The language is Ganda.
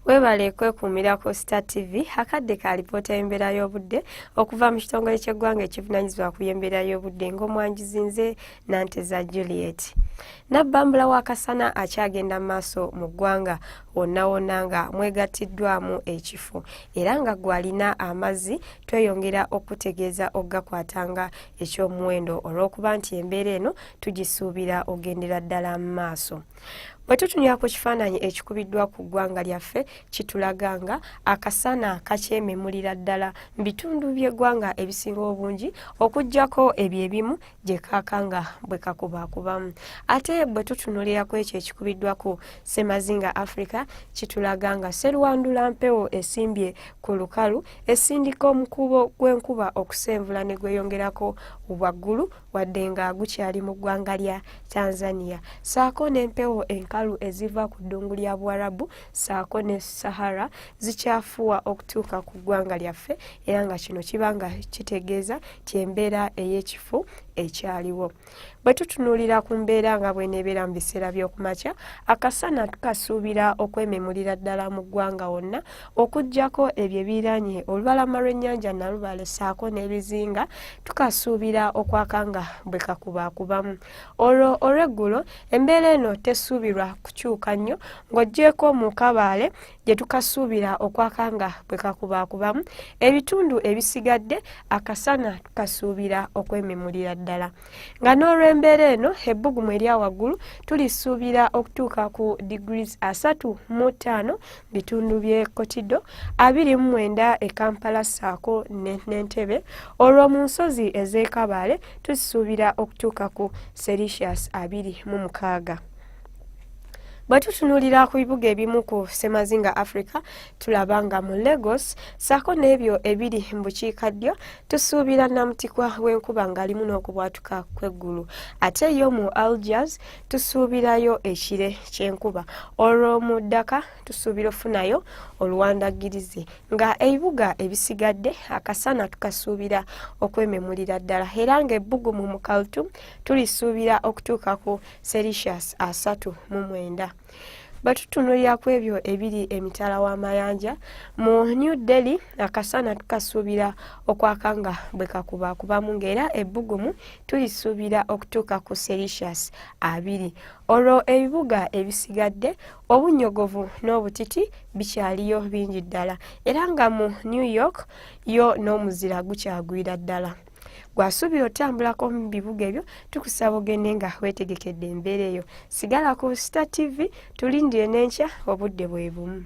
Webale kwekuumira ku Star TV akadde ka alipoota y'embeera y'obudde okuva mu kitongole ky'eggwanga ekivunaanyizibwa ku y'embeera y'obudde ng'omwanjuzi nze Nanteza Juliet. Nabbambula wa Kasana akyagenda mu maaso mu ggwanga wonna wonna nga mwegattiddwamu ekifo era nga gwalina amazzi tweyongera okutegeeza okugakwatanga eky'omuwendo olw'okuba nti embeera eno tugisuubira ogendera ddala mu maaso. Bwe tutunira ku kifaananyi ekikubiddwa ku ggwanga lyaffe kitulaga nga akasana kakyememulira ddala mu bitundu by'eggwanga ebisinga obungi okuggyako ebyo ebimu gye kaakanga bwe kakubaakubamu. Ate bwe tutunulira ku ekyo ekikubiddwa ku Ssemazinga Africa kitulaga nga sserwandula mpewo esimbye ku lukalu esindika omukubo gw'enkuba okusenvula ne gweyongerako waggulu wadde nga gukyali mu ggwanga lya Tanzania saako n'empewo enkalu eziva ku ddungu lya Buwarabu saako ne Sahara zikyafuwa okutuuka ku ggwanga lyaffe era nga kino kiba nga kitegeeza ti embeera ey'ekifu ekyaliwo. Bwe tutunuulira ku mbeera nga bw'eneebeera mu biseera by'okumakya akasana tukasuubira okwememulira ddala mu ggwanga wonna okuggyako ebyo ebiriraanye olubalama lw'ennyanja Nalubale saako n'ebizinga tukasuubira okwaka nga bwe kakubaakubamu. Olwo olw'eggulo embeera eno tesuubirwa kukyuka nnyo ng'oggyeko mu Kabaale gye tukasuubira okwaka nga bwe kakubaakubamu. Ebitundu ebisigadde akasana tukasuubira okwememulira ddala. Nga n'olw'embeera eno ebbugumu erya waggulu tulisuubira okutuuka ku degrees 35 bitundu by'e Kotido, 29 e Kampala saako n'Entebbe. Olwo mu nsozi ez'e Kabaale tusuubira okutuuka ku Celsius 26. Bwe tutunuulira ku bibuga ebimu ku Ssemazinga Africa tulaba nga mu Lagos saako n'ebyo ebiri mu bukiikaddyo tusuubira namutikwa w'enkuba ng'alimu n'okubwatuka kw'eggulu. Ate yo mu Algiers tusuubirayo ekire ky'enkuba. Olwo mu Dhaka tusuubira ofunayo oluwandagirizi nga ebibuga ebisigadde akasana tukasuubira okwememulira ddala era ng'ebbugumu mu Khartoum tulisuubira okutuuka ku Celsius 39. Batutunulira ku ebyo ebiri emitala w'amayanja mu New Delhi akasana tukasuubira okwaka nga bwe kakubaakubamu ng'era ebbugumu tulisuubira okutuuka ku Celsius 20. Olwo ebibuga ebisigadde obunyogovu n'obutiti bikyaliyo bingi ddala era nga mu New York yo n'omuzira gukyagwira ddala. Gwasuubira otambulako mu bibuga ebyo tukusaba ogende nga weetegekedde embeera eyo. Sigala ku Star TV tulindire n'enkya obudde bwe bumu.